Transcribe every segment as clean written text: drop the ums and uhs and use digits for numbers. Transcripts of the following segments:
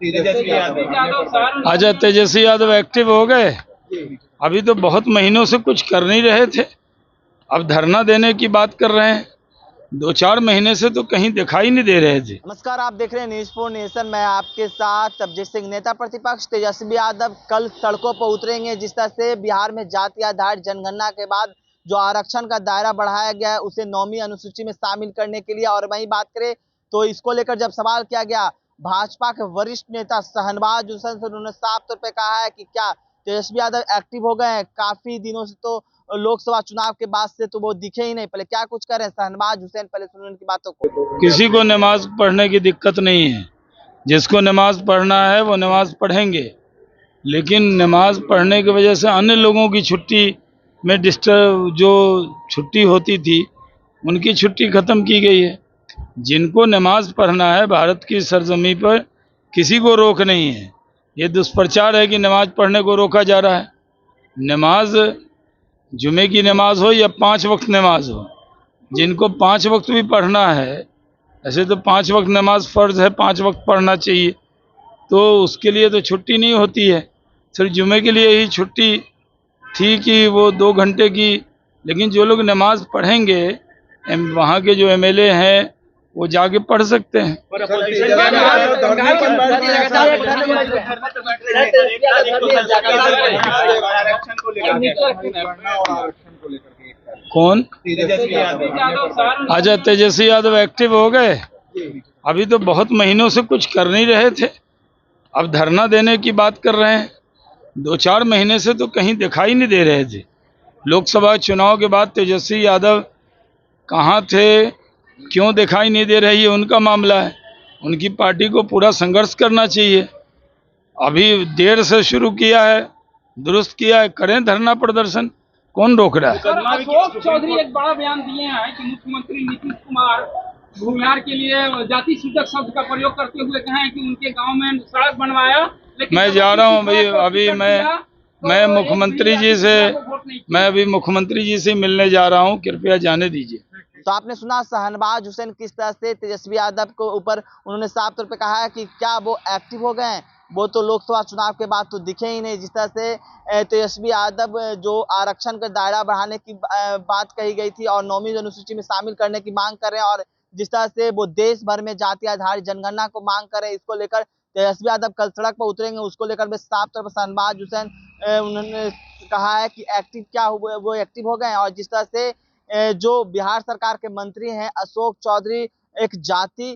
अच्छा, तेजस्वी यादव एक्टिव हो गए। अभी तो बहुत महीनों से कुछ कर नहीं रहे थे, अब धरना देने की बात कर रहे हैं। 2-4 महीने से तो कहीं दिखाई नहीं दे रहे थे। नमस्कार, आप देख रहे हैं न्यूज़ 4 नेशन। मैं आपके साथ अभिजीत सिंह। नेता प्रतिपक्ष तेजस्वी यादव कल सड़कों पर उतरेंगे। जिस तरह से बिहार में जाति आधारित जनगणना के बाद जो आरक्षण का दायरा बढ़ाया गया है उसे 9वीं अनुसूची में शामिल करने के लिए, और वहीं बात करें तो इसको लेकर जब सवाल किया गया भाजपा के वरिष्ठ नेता शहनवाज हुसैन से, उन्होंने साफ तौर पर कहा है कि क्या तेजस्वी यादव एक्टिव हो गए हैं। काफी दिनों से तो लोकसभा चुनाव के बाद से तो वो दिखे ही नहीं। पहले क्या कुछ कर रहे हैं शहनवाज हुसैन, पहले सुनिए उनकी बातों को। किसी को नमाज पढ़ने की दिक्कत नहीं है, जिसको नमाज पढ़ना है वो नमाज पढ़ेंगे, लेकिन नमाज पढ़ने की वजह से अन्य लोगों की छुट्टी में डिस्टर्ब, जो छुट्टी होती थी उनकी छुट्टी खत्म की गई है। जिनको नमाज पढ़ना है, भारत की सरजमी पर किसी को रोक नहीं है। ये दुष्प्रचार है कि नमाज पढ़ने को रोका जा रहा है। नमाज, जुमे की नमाज हो या 5 वक्त नमाज हो, जिनको 5 वक्त भी पढ़ना है, ऐसे तो 5 वक्त नमाज फ़र्ज है, 5 वक्त पढ़ना चाहिए, तो उसके लिए तो छुट्टी नहीं होती है। सिर्फ जुमे के लिए ही छुट्टी थी कि वो 2 घंटे की। लेकिन जो लोग नमाज पढ़ेंगे, वहाँ के जो एमएलए हैं वो जाके पढ़ सकते हैं। कौन? अच्छा, तेजस्वी यादव एक्टिव हो गए। अभी तो बहुत महीनों से कुछ कर नहीं रहे थे, अब धरना देने की बात कर रहे हैं। 2-4 महीने से तो कहीं दिखाई नहीं दे रहे थे। लोकसभा चुनाव के बाद तेजस्वी यादव कहाँ थे, क्यों दिखाई नहीं दे रही है, उनका मामला है। उनकी पार्टी को पूरा संघर्ष करना चाहिए। अभी देर से शुरू किया है, दुरुस्त किया है, करें धरना प्रदर्शन, कौन रोक रहा है? अशोक चौधरी एक बड़ा बयान दिए हैं कि मुख्यमंत्री नीतीश कुमार भूमिहार के लिए जाति सूचक शब्द का प्रयोग करते हुए कहे हैं कि उनके गांव में सड़क बनवाया, लेकिन मैं जा रहा हूं भाई, अभी मैं मुख्यमंत्री जी से मिलने जा रहा हूं, कृपया जाने दीजिए। तो आपने सुना शहनवाज हुसैन किस तरह से तेजस्वी यादव को ऊपर उन्होंने साफ तौर पे कहा है कि क्या वो एक्टिव हो गए हैं। वो तो लोकसभा चुनाव के बाद तो दिखे ही नहीं। जिस तरह से तेजस्वी यादव जो आरक्षण का दायरा बढ़ाने की बात कही गई थी और 9वीं अनुसूची में शामिल करने की मांग कर रहे हैं, और जिस तरह से वो देश भर में जाति आधारित जनगणना को मांग कर रहे हैं, इसको लेकर तेजस्वी यादव कल सड़क पर उतरेंगे। उसको लेकर भी साफ तौर पर शहनवाज हुसैन उन्होंने कहा है कि एक्टिव क्या हुए, वो एक्टिव हो गए हैं। और जिस तरह से जो बिहार सरकार के मंत्री हैं अशोक चौधरी, एक जाति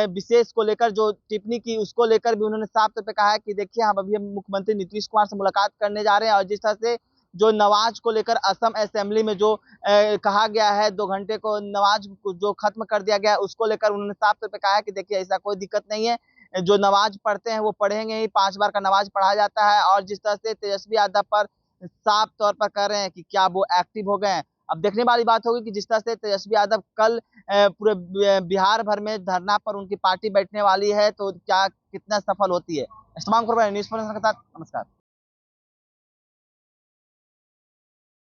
विशेष को लेकर जो टिप्पणी की, उसको लेकर भी उन्होंने साफ तौर पे कहा है कि देखिए हम अभी मुख्यमंत्री नीतीश कुमार से मुलाकात करने जा रहे हैं। और जिस तरह से जो नमाज को लेकर असम असेंबली में जो कहा गया है 2 घंटे को नमाज जो खत्म कर दिया गया है, उसको लेकर उन्होंने साफ तौर पे कहा है कि देखिए ऐसा कोई दिक्कत नहीं है, जो नमाज पढ़ते हैं वो पढ़ेंगे ही, 5 बार का नमाज पढ़ा जाता है। और जिस तरह से तेजस्वी यादव पर साफ तौर पर कह रहे हैं कि क्या वो एक्टिव हो गए हैं। अब देखने वाली बात होगी कि जिस तरह से तेजस्वी यादव कल पूरे बिहार भर में धरना पर उनकी पार्टी बैठने वाली है, तो क्या कितना सफल होती है। इस्तेमाल न्यूज़ के साथ नमस्कार।